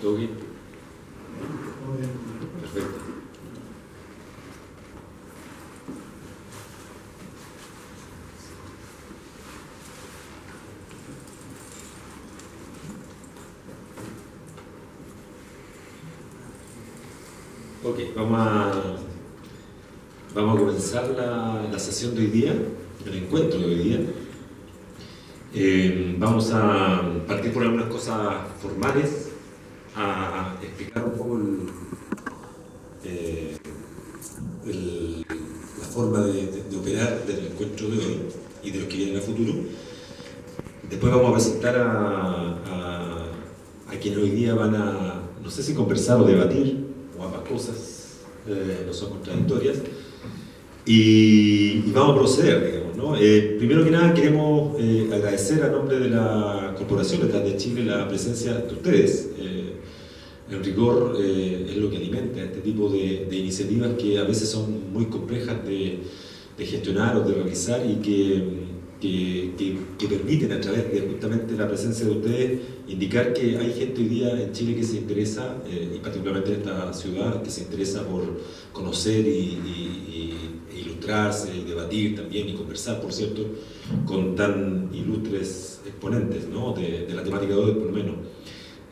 ¿Todo bien? Perfecto. Ok, vamos a comenzar la sesión de hoy día, el encuentro de hoy día. Vamos a partir por algunas cosas formales, a explicar un poco la forma de operar del encuentro de hoy y de los que vienen a futuro. Después vamos a presentar a quienes hoy día van a, no sé si conversar o debatir, o ambas cosas, no son contradictorias, y vamos a proceder, digamos, ¿no? Primero que nada queremos agradecer a nombre de la Corporación Letras de Chile la presencia de ustedes. En rigor es lo que alimenta este tipo de iniciativas que a veces son muy complejas de gestionar o de realizar y que permiten a través de justamente la presencia de ustedes indicar que hay gente hoy día en Chile que se interesa, y particularmente en esta ciudad, que se interesa por conocer e ilustrarse y debatir también y conversar, por cierto, con tan ilustres exponentes, ¿no? de la temática de hoy, por lo menos.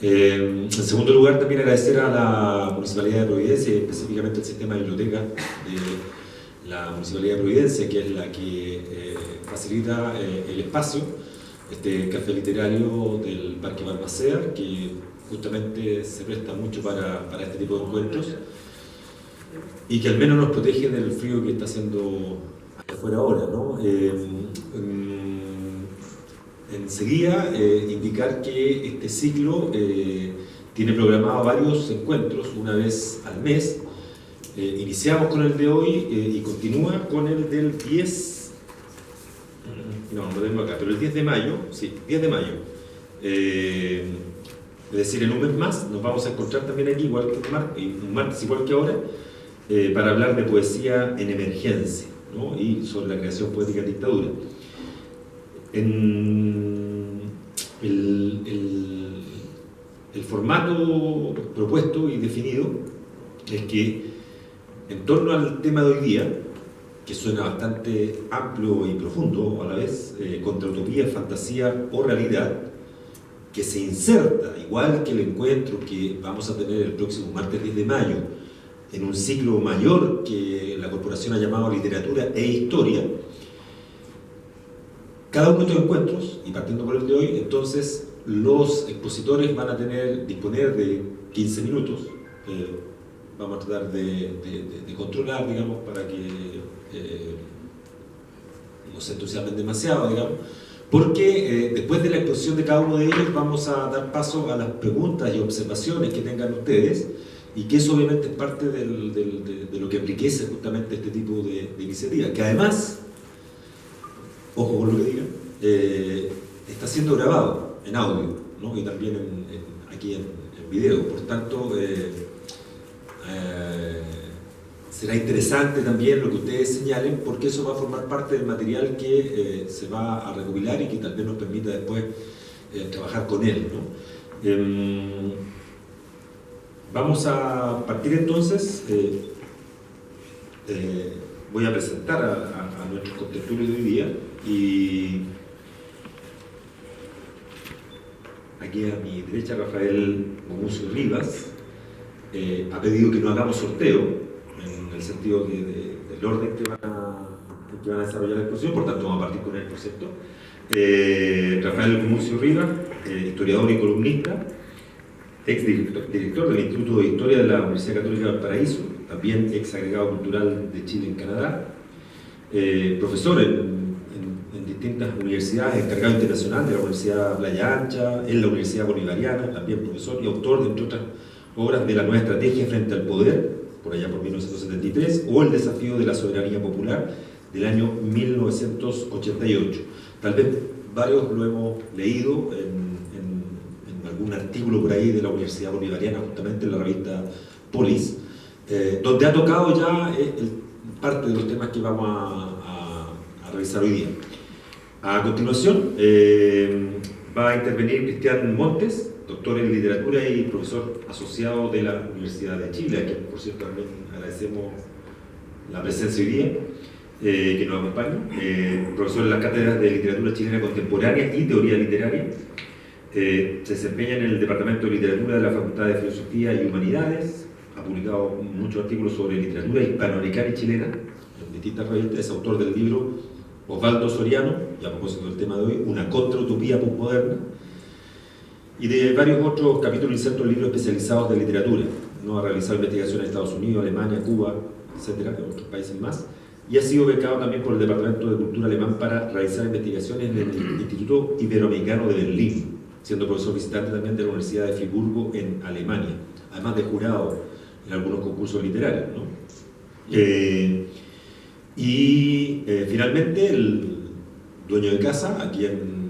En segundo lugar, también agradecer a la Municipalidad de Providencia y específicamente el sistema de biblioteca de la Municipalidad de Providencia, que es la que facilita el espacio, este café literario del Parque Balmaceda, que justamente se presta mucho para este tipo de encuentros y que al menos nos protege del frío que está haciendo allá afuera ahora, ¿no? Enseguida, indicar que este ciclo tiene programado varios encuentros, una vez al mes. Iniciamos con el de hoy y continúa con el del 10, no lo tengo acá, pero el 10 de mayo, sí, 10 de mayo. Es decir, en un mes más nos vamos a encontrar también aquí, igual que un martes igual que ahora, para hablar de poesía en emergencia, ¿no? Y sobre la creación poética en dictadura. El formato propuesto y definido es que en torno al tema de hoy día, que suena bastante amplio y profundo a la vez, contra utopía, fantasía o realidad, que se inserta, igual que el encuentro que vamos a tener el próximo martes 10 de mayo, en un ciclo mayor que la Corporación ha llamado Literatura e Historia. Cada uno de estos encuentros, y partiendo por el de hoy, entonces los expositores van a disponer de 15 minutos. Vamos a tratar de controlar, digamos, para que no se entusiasmen demasiado, digamos, porque después de la exposición de cada uno de ellos vamos a dar paso a las preguntas y observaciones que tengan ustedes, y que eso obviamente es parte de lo que enriquece justamente este tipo de iniciativas, que además, ojo con lo que digan, está siendo grabado en audio, ¿no? Y también aquí en video. Por tanto, será interesante también lo que ustedes señalen, porque eso va a formar parte del material que se va a recopilar y que tal vez nos permita después trabajar con él, ¿no? Vamos a partir entonces. Voy a presentar a nuestros contertulios de hoy día, y aquí a mi derecha Rafael Gumucio Rivas ha pedido que no hagamos sorteo en el sentido del orden que van a desarrollar la exposición, por tanto vamos a partir con él, por cierto. Rafael Gumucio Rivas, historiador y columnista, ex director del Instituto de Historia de la Universidad Católica de Valparaíso, también ex agregado cultural de Chile en Canadá, profesor en distintas universidades, encargado internacional de la Universidad Playa Ancha, en la Universidad Bolivariana, también profesor y autor de, entre otras obras, de la Nueva Estrategia frente al Poder, por allá por 1973, o El Desafío de la Soberanía Popular, del año 1988. Tal vez varios lo hemos leído en algún artículo por ahí de la Universidad Bolivariana, justamente en la revista Polis, donde ha tocado ya parte de los temas que vamos a revisar hoy día. A continuación va a intervenir Cristian Montes, doctor en literatura y profesor asociado de la Universidad de Chile, a quien por cierto también agradecemos la presencia hoy día, que nos acompaña, profesor en las cátedras de literatura chilena contemporánea y teoría literaria. Se desempeña en el Departamento de Literatura de la Facultad de Filosofía y Humanidades, ha publicado muchos artículos sobre literatura hispanoamericana y chilena en distintas revistas, es autor del libro Osvaldo Soriano, y a propósito del tema de hoy, Una contrautopía postmoderna, y de varios otros capítulos insertos en libros especializados de literatura. ¿No? Ha realizado investigaciones en Estados Unidos, Alemania, Cuba, etcétera, en otros países más, y ha sido becado también por el Departamento de Cultura alemán para realizar investigaciones en el Instituto Iberoamericano de Berlín, siendo profesor visitante también de la Universidad de Friburgo en Alemania, además de jurado en algunos concursos literarios, ¿no? Finalmente, el dueño de casa, a quien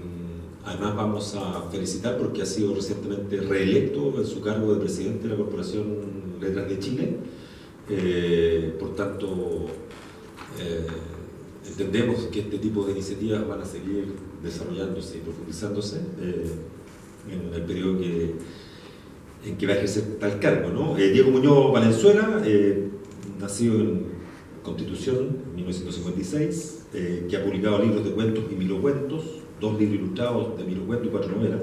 además vamos a felicitar porque ha sido recientemente reelecto en su cargo de presidente de la Corporación Letras de Chile. Por tanto, entendemos que este tipo de iniciativas van a seguir desarrollándose y profundizándose en el periodo en que va a ejercer tal cargo, ¿no? Diego Muñoz Valenzuela, nacido en Constitución en 1956, que ha publicado libros de cuentos y microcuentos, 2 libros ilustrados de microcuentos y 4 novelas,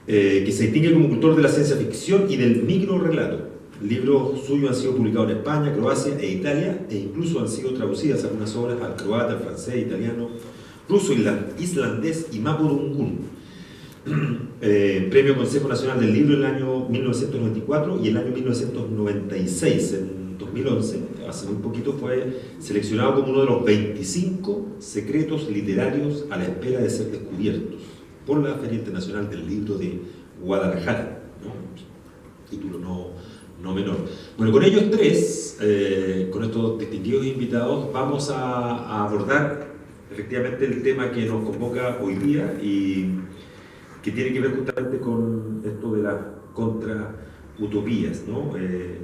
que se distingue como autor de la ciencia ficción y del microrelato. Libros suyos han sido publicados en España, Croacia e Italia, e incluso han sido traducidas algunas obras al croata, al francés, italiano, ruso, islandés y mapudungún. Premio Consejo Nacional del Libro en el año 1994 y el año 1996, en 2011, hace muy poquito, fue seleccionado como uno de los 25 secretos literarios a la espera de ser descubiertos por la Feria Internacional del Libro de Guadalajara, ¿no? Título no menor. Bueno, con ellos tres, con estos distinguidos invitados, vamos a abordar efectivamente el tema que nos convoca hoy día y que tiene que ver justamente con esto de las contrautopías, ¿no? El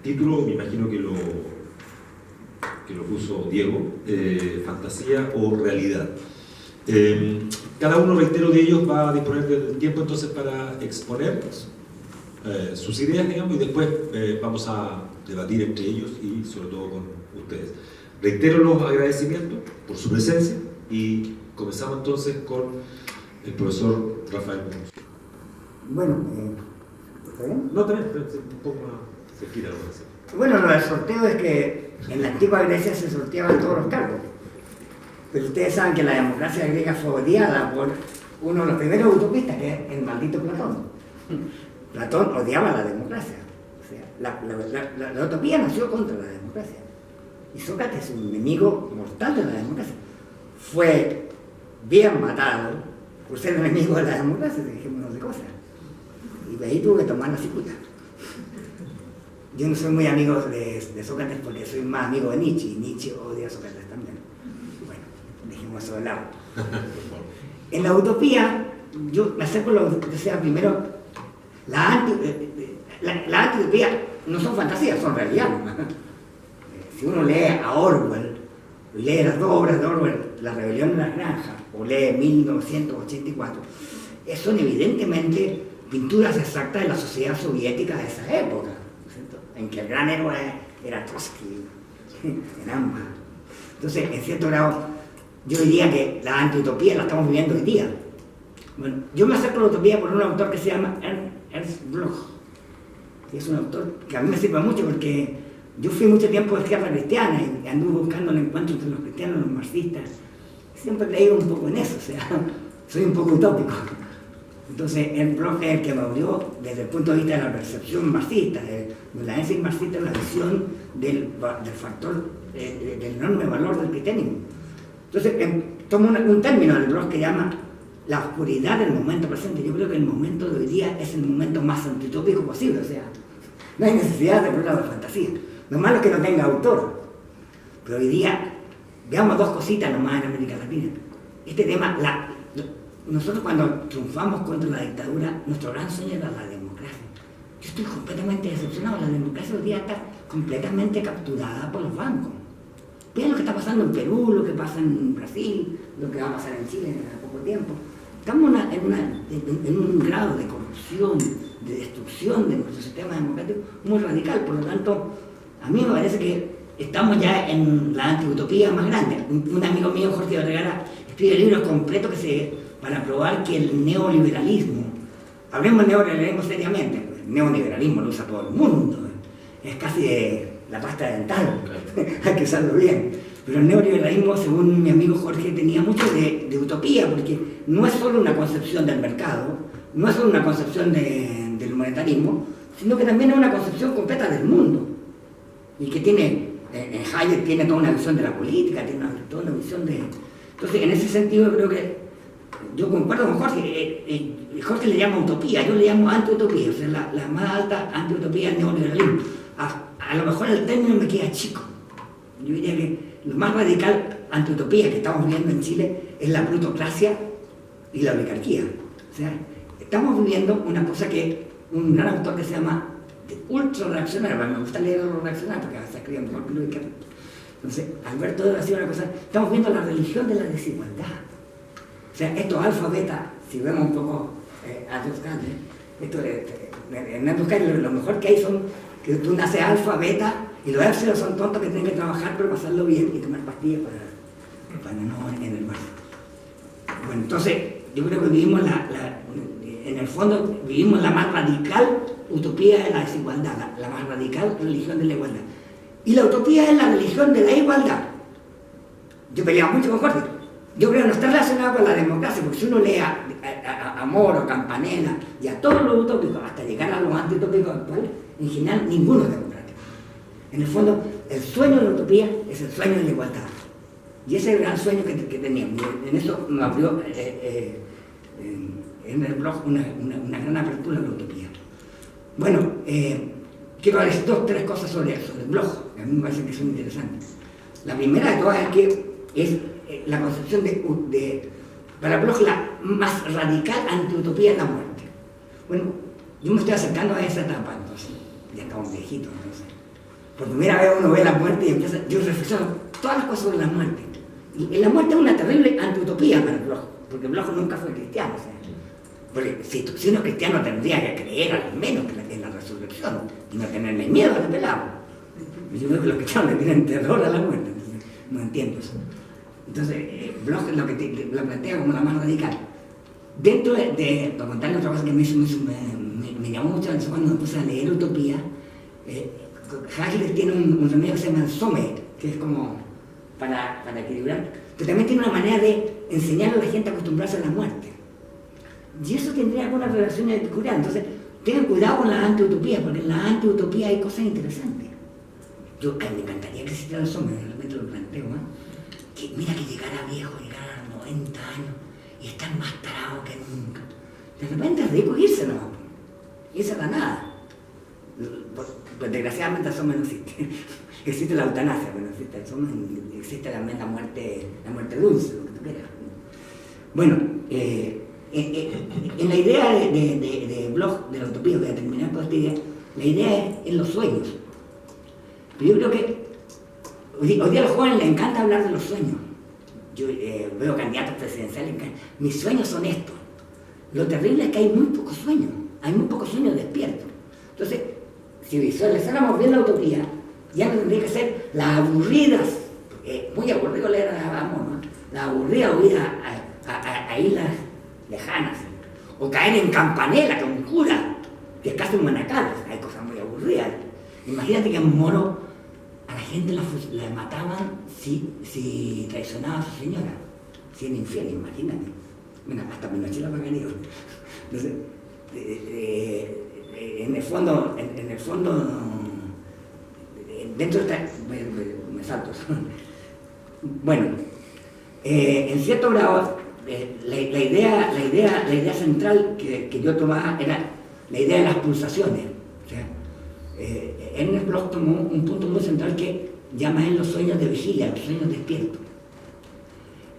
título, me imagino que lo puso Diego, fantasía o realidad. Cada uno, reitero, de ellos va a disponer del tiempo entonces para exponer sus ideas, digamos, y después vamos a debatir entre ellos y sobre todo con ustedes. Reitero los agradecimientos por su presencia y comenzamos entonces con el profesor Rafael Muñoz. Bueno, ¿está bien? No, también, un poco más cerquita lo que decía. Bueno, lo del sorteo es que en la antigua Grecia se sorteaban todos los cargos. Pero ustedes saben que la democracia griega fue odiada por uno de los primeros utopistas, que es el maldito Platón. Platón odiaba la democracia. O sea, la utopía nació contra la democracia. Y Sócrates, un enemigo mortal de la democracia, fue bien matado por ser enemigo de la democracia, dejémonos de cosas. Y de ahí tuvo que tomar la cicuta. Yo no soy muy amigo de Sócrates porque soy más amigo de Nietzsche, y Nietzsche odia a Sócrates también. Bueno, dejemos eso de lado. En la utopía, yo me acerco a lo que sea primero, la antiutopía no son fantasías, son realidad. Si uno lee a Orwell, lee las 2 obras de Orwell, La rebelión en las granjas, o lee 1984, son evidentemente pinturas exactas de la sociedad soviética de esa época, ¿cierto? En que el gran héroe era Trotsky, en ambas. Entonces, en cierto grado, yo diría que la antiutopía la estamos viviendo hoy día. Bueno, yo me acerco a la utopía por un autor que se llama Ernst Bloch, que es un autor que a mí me sirve mucho porque yo fui mucho tiempo de izquierda cristiana y anduve buscando el encuentro entre los cristianos y los marxistas. Siempre he creído un poco en eso, o sea, soy un poco utópico. Entonces, el Bloch es el que me abrió desde el punto de vista de la percepción marxista, de la análisis marxista, la visión del factor, del enorme valor del cristianismo. Entonces, tomo un término del Bloch que llama la oscuridad del momento presente. Yo creo que el momento de hoy día es el momento más antiutópico posible, o sea, no hay necesidad de hablar de fantasía. Lo malo es que no tenga autor. Pero hoy día, veamos 2 cositas nomás en América Latina. Este tema, nosotros cuando triunfamos contra la dictadura, nuestro gran sueño era la democracia. Yo estoy completamente decepcionado. La democracia hoy día está completamente capturada por los bancos. Vean lo que está pasando en Perú, lo que pasa en Brasil, lo que va a pasar en Chile en poco tiempo. estamos en un grado de corrupción, de destrucción de nuestro sistema democrático muy radical. Por lo tanto, a mí me parece que estamos ya en la antiutopía más grande. Un amigo mío, Jorge Vergara, escribe libros completos para probar que el neoliberalismo, hablemos de neoliberalismo seriamente, el neoliberalismo lo usa todo el mundo, es casi la pasta dental, hay que usarlo bien. Pero el neoliberalismo, según mi amigo Jorge, tenía mucho de utopía, porque no es solo una concepción del mercado, no es solo una concepción del monetarismo, sino que también es una concepción completa del mundo. Y que Hayek tiene toda una visión de la política, tiene toda una visión de... Entonces, en ese sentido, creo que yo concuerdo con Jorge. Jorge le llama utopía, yo le llamo antiutopía, o sea, la más alta antiutopía es el neoliberalismo. A lo mejor el término me queda chico. Yo diría que lo más radical antiutopía que estamos viviendo en Chile es la plutocracia y la oligarquía. O sea, estamos viviendo una cosa que un gran autor que se llama ultra reaccionario, me gusta leer a los reaccionarios porque se escribe mejor que lo que... Entonces, Alberto ha sido una cosa, estamos viendo la religión de la desigualdad. O sea, esto alfa, beta, si vemos un poco a Durkheim, en Durkheim lo mejor que hay son que tú naces alfa, beta, y los épsilos son tontos que tienen que trabajar pero pasarlo bien y tomar pastillas para no en el mar. Bueno, entonces, yo creo que vivimos en el fondo, vivimos la más radical utopía de la desigualdad, la más radical religión de la igualdad. Y la utopía es la religión de la igualdad. Yo peleaba mucho con Jorge. Yo creo que no está relacionado con la democracia, porque si uno lee a Moro, Campanella y a todos los utópicos, hasta llegar a los antiutópicos actuales, en general ninguno es democrático. En el fondo, el sueño de la utopía es el sueño de la igualdad. Y ese es el gran sueño que teníamos. En eso me abrió en el blog una gran apertura a la utopía. Bueno, quiero decir tres cosas sobre el blog, que a mí me parece que son interesantes. La primera de todas es que es la concepción para Bloch la más radical antiutopía es la muerte. Bueno, yo me estoy acercando a esa etapa, entonces, ya estamos viejitos, entonces. Por primera vez uno ve la muerte y yo reflexiono todas las cosas sobre la muerte. Y la muerte es una terrible antiutopía para Bloch, porque Bloch nunca fue cristiano. O sea, porque si uno es cristiano tendría que creer al menos en la resurrección y no tenerle miedo al pelado. Yo creo que los cristianos le tienen terror a la muerte, entonces, no entiendo eso. Entonces, Bloch lo plantea como la más radical. Dentro para contarle otra cosa que me llamó mucho la atención cuando me puse a leer Utopía, Hagler tiene un remedio que se llama Sommer, que es como para equilibrar, pero también tiene una manera de enseñarle a la gente a acostumbrarse a la muerte. Y eso tendría alguna relación epicureana. Entonces, tengan cuidado con la antiutopía, porque en la antiutopía hay cosas interesantes. Me encantaría que existiera el Sommer, realmente lo planteo, que mira que llegara viejo, llegara a 90 años y estar más tarado que nunca. De repente es rico irse, ¿no? Irse a la nada. Pues desgraciadamente el Sommer no existe. Existe la eutanasia, pero no existe el Sommer, existe también la muerte dulce, lo que tú quieras. Bueno, en la idea de Bloch, de la utopía, voy a terminar con esta idea, la idea es en los sueños. Pero yo creo que hoy día a los jóvenes les encanta hablar de los sueños. Yo veo candidatos presidenciales, mis sueños son estos. Lo terrible es que hay muy pocos sueños despiertos. Entonces, si visualizáramos bien la utopía, ya no tendría que ser las aburridas, muy aburrido leer a Amor, ¿no? La aburrida huida a islas lejanas, o caer en Campanella, que es un cura, que es casi un manacal, hay cosas muy aburridas. Imagínate que en Moro a la gente la mataban si traicionaba a su señora, si era infiel, imagínate. Bueno, hasta Pinochet la pagaría. Entonces, en el fondo, dentro de esta... me salto. Bueno, en cierto grado, la idea central que yo tomaba era la idea de las pulsaciones. O sea, Ernest Bloch tomó un punto muy central que llama él los sueños de vigilia, los sueños despiertos.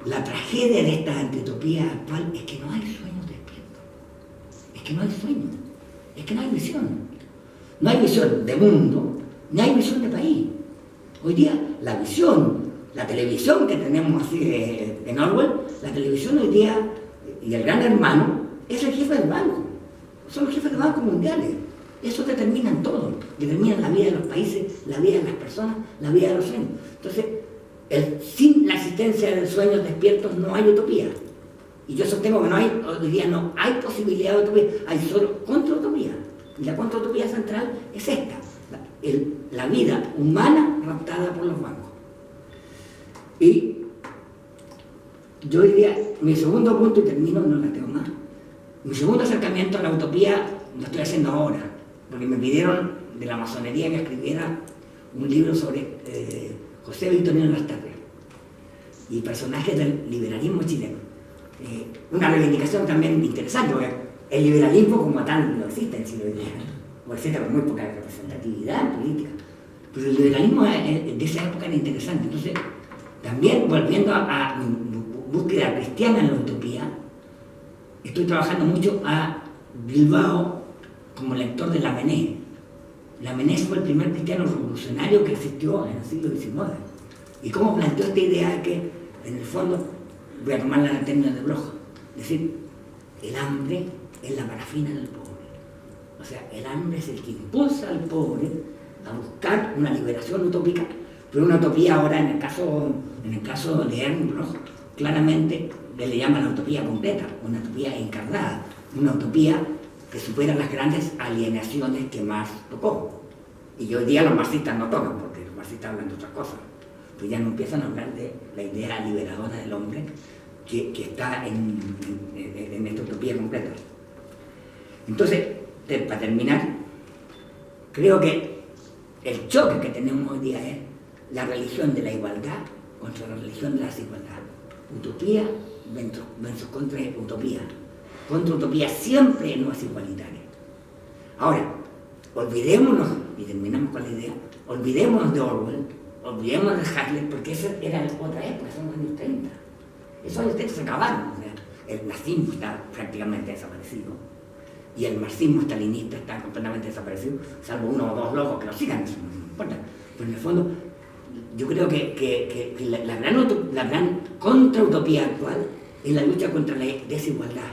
La tragedia de esta antiutopía actual es que no hay sueños despiertos. Es que no hay sueño. Es que no hay visión. No hay visión de mundo, ni hay visión de país. Hoy día la visión, la televisión que tenemos así en Orwell, la televisión hoy día y el gran hermano es el jefe del banco. Son los jefes de bancos mundiales. Eso determinan todo. Determinan la vida de los países, la vida de las personas, la vida de los sueños. Entonces, sin la existencia de sueños despiertos no hay utopía. Y yo sostengo que hoy día no hay posibilidad de utopía, hay solo contrautopía. Y la contrautopía central es esta, la vida humana raptada por los bancos. Y yo diría, mi segundo punto, y termino, no la tengo más, mi segundo acercamiento a la utopía lo estoy haciendo ahora, porque me pidieron de la masonería que escribiera un libro sobre José Victorino Lastarria y personajes del liberalismo chileno. Una reivindicación también interesante, porque el liberalismo como tal no existe en Chile hoy día, o existe con muy poca representatividad en política, pero el liberalismo de esa época era interesante. Entonces, también volviendo a mi búsqueda cristiana en la utopía, estoy trabajando mucho a Bilbao como lector de Lamennais. Lamennais fue el primer cristiano revolucionario que existió en el siglo XIX. Y cómo planteó esta idea de que, en el fondo, voy a tomar la término de Bloch, es decir, el hambre es la parafina del pobre. O sea, el hambre es el que impulsa al pobre a buscar una liberación utópica, pero una utopía ahora, en el caso de Ernst Bloch, claramente le llaman la utopía completa, una utopía encarnada, una utopía que supera las grandes alienaciones que Marx tocó. Y hoy día los marxistas no tocan, porque los marxistas hablan de otras cosas, pues ya no empiezan a hablar de la idea liberadora del hombre que está en esta utopía completa. Entonces, para terminar, creo que el choque que tenemos hoy día es la religión de la igualdad contra la religión de la desigualdad. Utopía versus contra utopía. Contra utopía siempre no es igualitaria. Ahora, olvidémonos, y terminamos con la idea, olvidémonos de Orwell, olvidémonos de Huxley, porque esa era otra época, son los años 30. Esos años 30 se acabaron. O sea, el nazismo está prácticamente desaparecido y el marxismo-stalinista está completamente desaparecido, salvo uno o dos locos que lo sigan, eso no importa. Pero en el fondo, yo creo que la gran contrautopía actual es la lucha contra la desigualdad.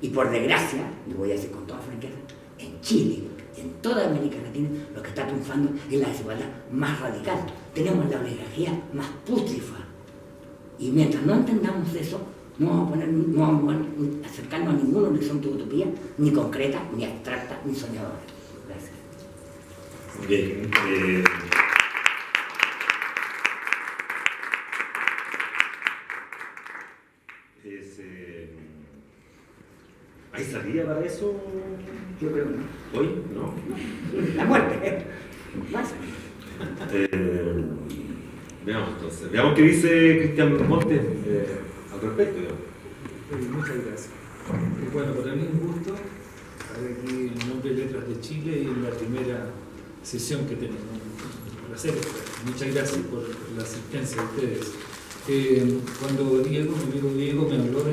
Y por desgracia, y voy a decir con toda franqueza, en Chile y en toda América Latina lo que está triunfando es la desigualdad más radical. Tenemos la oligarquía más pútrifa. Y mientras no entendamos eso, no vamos a acercarnos a ningún horizonte de utopía, ni concreta, ni abstracta, ni soñadora. Gracias. Bien. ¿Hay salida para eso? Yo creo que no. ¿Hoy? No. La muerte. Más. Veamos entonces. Veamos qué dice Cristian Montes al respecto. Muchas gracias. Bueno, para mí es un gusto estar aquí en nombre de Letras de Chile y en la primera sesión que tenemos. Un placer. Muchas gracias por la asistencia de ustedes. Cuando mi amigo Diego me habló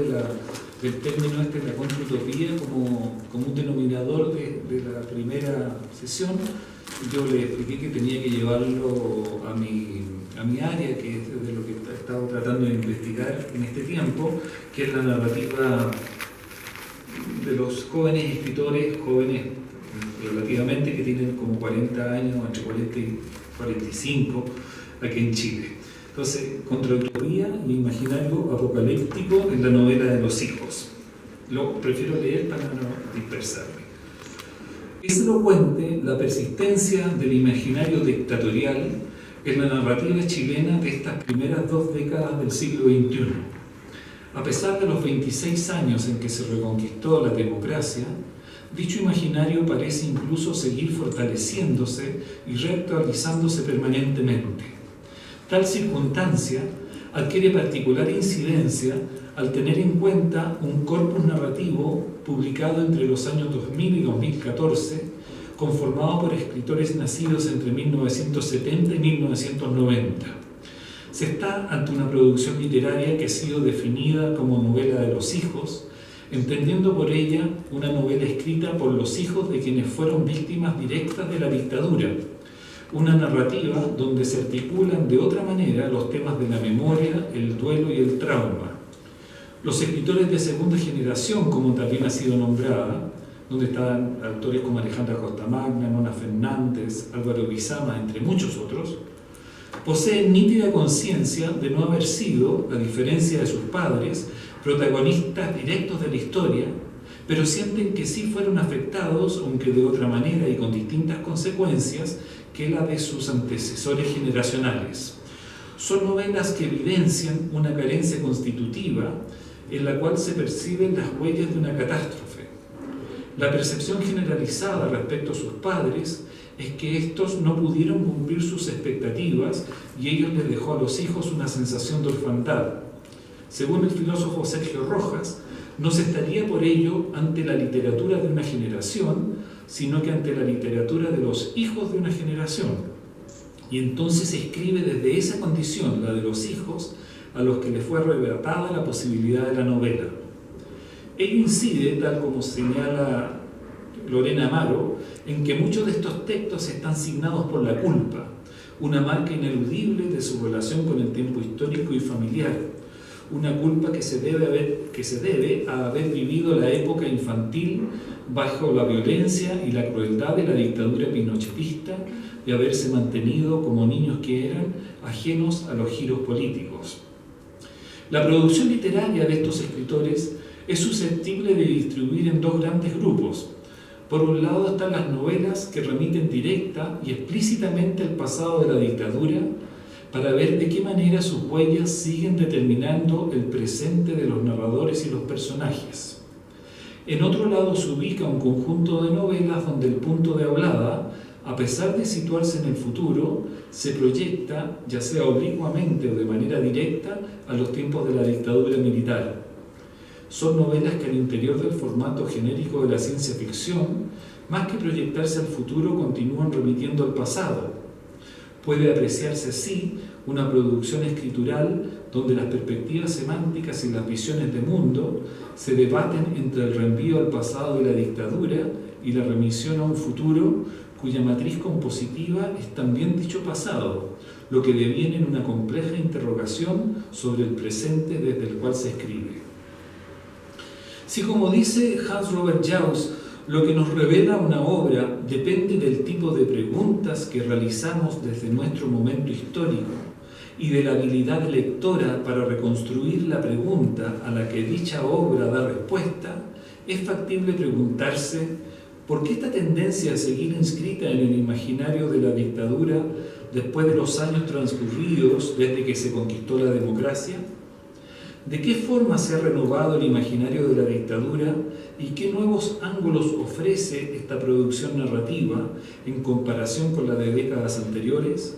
del término de la contrautopía como un denominador de la primera sesión, yo le expliqué que tenía que llevarlo a mi área, que es de lo que he estado tratando de investigar en este tiempo, que es la narrativa de los jóvenes escritores, jóvenes relativamente, que tienen como 40 años, entre 40 y 45, aquí en Chile. Entonces, contrautopía y imaginario apocalíptico en la novela de los hijos. Lo prefiero leer para no dispersarme. Es elocuente la persistencia del imaginario dictatorial en la narrativa chilena de estas primeras 2 décadas del siglo XXI. A pesar de los 26 años en que se reconquistó la democracia, dicho imaginario parece incluso seguir fortaleciéndose y reactualizándose permanentemente. Tal circunstancia adquiere particular incidencia al tener en cuenta un corpus narrativo publicado entre los años 2000 y 2014, conformado por escritores nacidos entre 1970 y 1990. Se está ante una producción literaria que ha sido definida como novela de los hijos, entendiendo por ella una novela escrita por los hijos de quienes fueron víctimas directas de la dictadura, una narrativa donde se articulan de otra manera los temas de la memoria, el duelo y el trauma. Los escritores de segunda generación, como también ha sido nombrada, donde están autores como Alejandra Costamagna, Nona Fernández, Álvaro Bizama, entre muchos otros, poseen nítida conciencia de no haber sido, a diferencia de sus padres, protagonistas directos de la historia, pero sienten que sí fueron afectados, aunque de otra manera y con distintas consecuencias, que la de sus antecesores generacionales. Son novelas que evidencian una carencia constitutiva en la cual se perciben las huellas de una catástrofe. La percepción generalizada respecto a sus padres es que estos no pudieron cumplir sus expectativas y ellos les dejó a los hijos una sensación de orfandad. Según el filósofo Sergio Rojas, no se estaría por ello ante la literatura de una generación, sino que ante la literatura de los hijos de una generación. Y entonces se escribe desde esa condición, la de los hijos, a los que les fue arrebatada la posibilidad de la novela. Ello incide, tal como señala Lorena Amaro, en que muchos de estos textos están signados por la culpa, una marca ineludible de su relación con el tiempo histórico y familiar, una culpa que se debe a haber vivido la época infantil bajo la violencia y la crueldad de la dictadura pinochetista, de haberse mantenido como niños que eran ajenos a los giros políticos. La producción literaria de estos escritores es susceptible de distribuir en dos grandes grupos. Por un lado están las novelas que remiten directa y explícitamente al pasado de la dictadura para ver de qué manera sus huellas siguen determinando el presente de los narradores y los personajes. En otro lado se ubica un conjunto de novelas donde el punto de hablada, a pesar de situarse en el futuro, se proyecta, ya sea oblicuamente o de manera directa, a los tiempos de la dictadura militar. Son novelas que al interior del formato genérico de la ciencia ficción, más que proyectarse al futuro, continúan remitiendo al pasado. Puede apreciarse así una producción escritural donde las perspectivas semánticas y las visiones de mundo se debaten entre el reenvío al pasado de la dictadura y la remisión a un futuro cuya matriz compositiva es también dicho pasado, lo que deviene en una compleja interrogación sobre el presente desde el cual se escribe. Si, como dice Hans Robert Jauss, lo que nos revela una obra depende del tipo de preguntas que realizamos desde nuestro momento histórico y de la habilidad lectora para reconstruir la pregunta a la que dicha obra da respuesta, es factible preguntarse ¿por qué esta tendencia a seguir inscrita en el imaginario de la dictadura después de los años transcurridos desde que se conquistó la democracia? ¿De qué forma se ha renovado el imaginario de la dictadura y qué nuevos ángulos ofrece esta producción narrativa en comparación con la de décadas anteriores?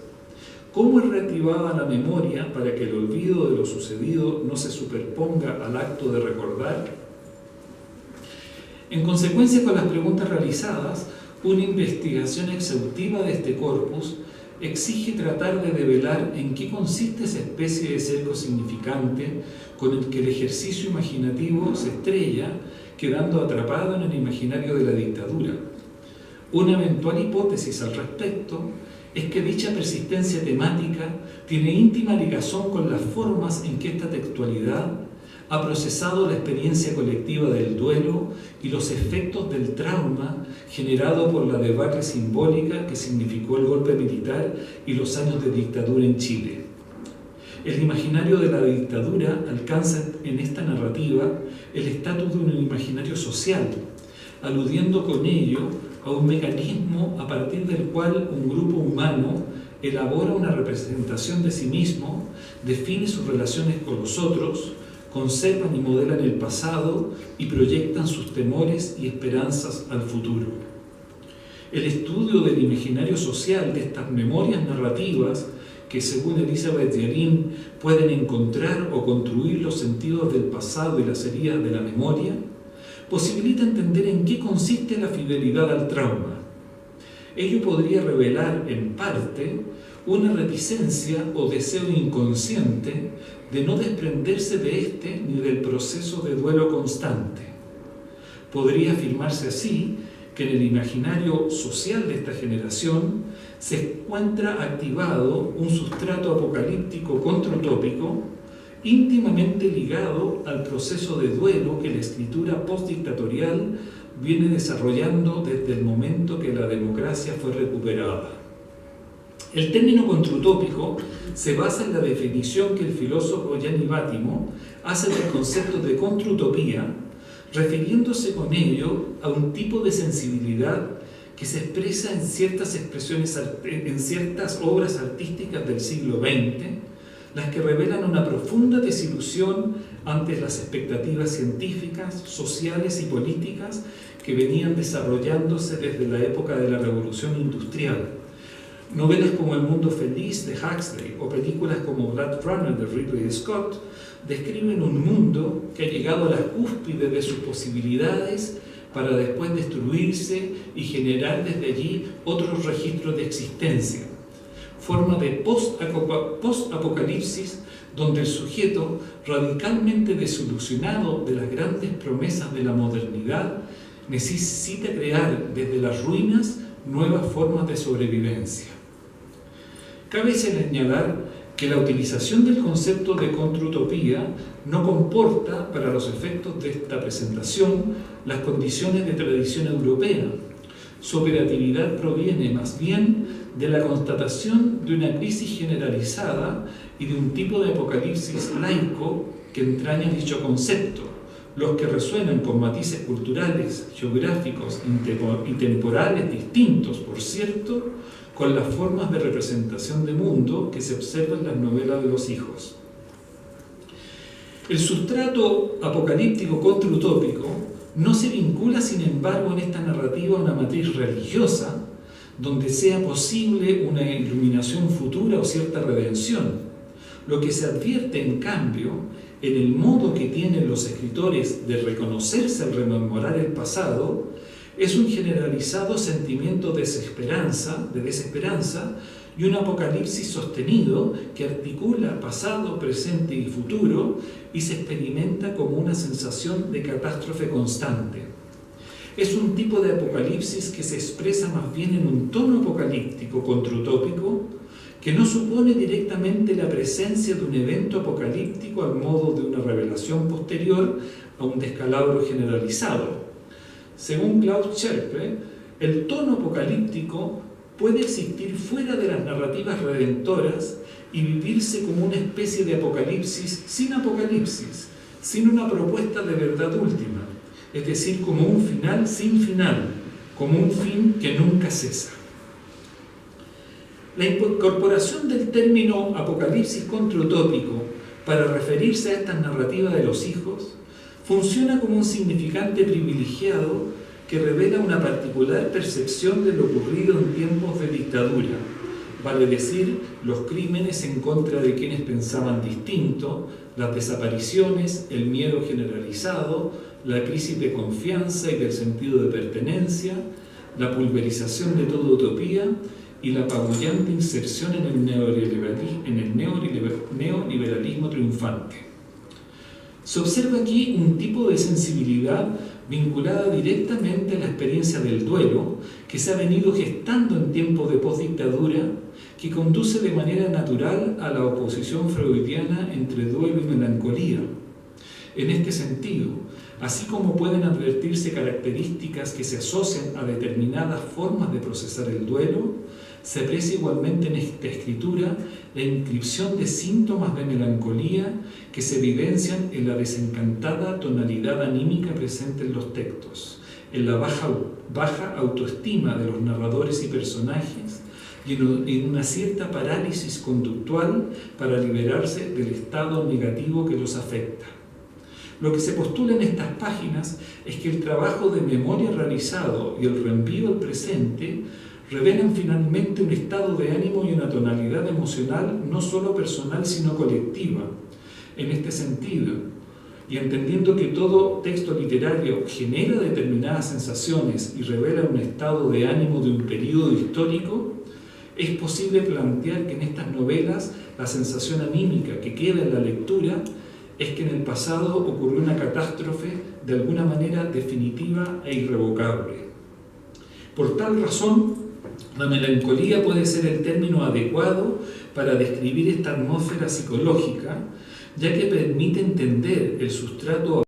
¿Cómo es reactivada la memoria para que el olvido de lo sucedido no se superponga al acto de recordar? En consecuencia con las preguntas realizadas, una investigación exhaustiva de este corpus exige tratar de develar en qué consiste esa especie de cerco significante con el que el ejercicio imaginativo se estrella, quedando atrapado en el imaginario de la dictadura. Una eventual hipótesis al respecto es que dicha persistencia temática tiene íntima ligazón con las formas en que esta textualidad ha procesado la experiencia colectiva del duelo y los efectos del trauma generado por la debacle simbólica que significó el golpe militar y los años de dictadura en Chile. El imaginario de la dictadura alcanza en esta narrativa el estatus de un imaginario social, aludiendo con ello a un mecanismo a partir del cual un grupo humano elabora una representación de sí mismo, define sus relaciones con los otros, conservan y modelan el pasado y proyectan sus temores y esperanzas al futuro. El estudio del imaginario social de estas memorias narrativas que, según Elizabeth Yarin, pueden encontrar o construir los sentidos del pasado y las heridas de la memoria, posibilita entender en qué consiste la fidelidad al trauma. Ello podría revelar, en parte, una reticencia o deseo inconsciente de no desprenderse de este ni del proceso de duelo constante. Podría afirmarse así que en el imaginario social de esta generación se encuentra activado un sustrato apocalíptico contrautópico íntimamente ligado al proceso de duelo que la escritura postdictatorial viene desarrollando desde el momento que la democracia fue recuperada. El término contrutópico se basa en la definición que el filósofo Gianni Vattimo hace del concepto de contrutopía, refiriéndose con ello a un tipo de sensibilidad que se expresa en ciertas obras artísticas del siglo XX, las que revelan una profunda desilusión ante las expectativas científicas, sociales y políticas que venían desarrollándose desde la época de la Revolución Industrial. Novelas como El mundo feliz de Huxley o películas como Blade Runner de Ridley Scott describen un mundo que ha llegado a la cúspide de sus posibilidades para después destruirse y generar desde allí otros registros de existencia. Forma de post-apocalipsis donde el sujeto, radicalmente desilusionado de las grandes promesas de la modernidad, necesita crear desde las ruinas nuevas formas de sobrevivencia. Cabe señalar que la utilización del concepto de contrutopía no comporta, para los efectos de esta presentación, las condiciones de tradición europea. Su operatividad proviene más bien de la constatación de una crisis generalizada y de un tipo de apocalipsis laico que entraña dicho concepto, los que resuenan con matices culturales, geográficos y temporales distintos, por cierto, con las formas de representación de mundo que se observan en las novelas de los hijos. El sustrato apocalíptico contrautópico no se vincula, sin embargo, en esta narrativa a una matriz religiosa donde sea posible una iluminación futura o cierta redención. Lo que se advierte, en cambio, en el modo que tienen los escritores de reconocerse al rememorar el pasado, es un generalizado sentimiento de desesperanza y un apocalipsis sostenido que articula pasado, presente y futuro y se experimenta como una sensación de catástrofe constante. Es un tipo de apocalipsis que se expresa más bien en un tono apocalíptico contrautópico que no supone directamente la presencia de un evento apocalíptico al modo de una revelación posterior a un descalabro generalizado. Según Klaus Schärpe, el tono apocalíptico puede existir fuera de las narrativas redentoras y vivirse como una especie de apocalipsis, sin una propuesta de verdad última, es decir, como un final sin final, como un fin que nunca cesa. La incorporación del término apocalipsis contrautópico para referirse a estas narrativas de los hijos funciona como un significante privilegiado que revela una particular percepción de lo ocurrido en tiempos de dictadura, vale decir, los crímenes en contra de quienes pensaban distinto, las desapariciones, el miedo generalizado, la crisis de confianza y del sentido de pertenencia, la pulverización de toda utopía y la apabullante inserción en el neoliberalismo triunfante. Se observa aquí un tipo de sensibilidad vinculada directamente a la experiencia del duelo que se ha venido gestando en tiempos de postdictadura, que conduce de manera natural a la oposición freudiana entre duelo y melancolía. En este sentido, así como pueden advertirse características que se asocian a determinadas formas de procesar el duelo, se aprecia igualmente en esta escritura la inscripción de síntomas de melancolía que se evidencian en la desencantada tonalidad anímica presente en los textos, en la baja autoestima de los narradores y personajes y en una cierta parálisis conductual para liberarse del estado negativo que los afecta. Lo que se postula en estas páginas es que el trabajo de memoria realizado y el reenvío al presente revelan finalmente un estado de ánimo y una tonalidad emocional no solo personal sino colectiva. En este sentido, y entendiendo que todo texto literario genera determinadas sensaciones y revela un estado de ánimo de un periodo histórico, es posible plantear que en estas novelas la sensación anímica que queda en la lectura es que en el pasado ocurrió una catástrofe de alguna manera definitiva e irrevocable. Por tal razón, la melancolía puede ser el término adecuado para describir esta atmósfera psicológica ya que permite entender el sustrato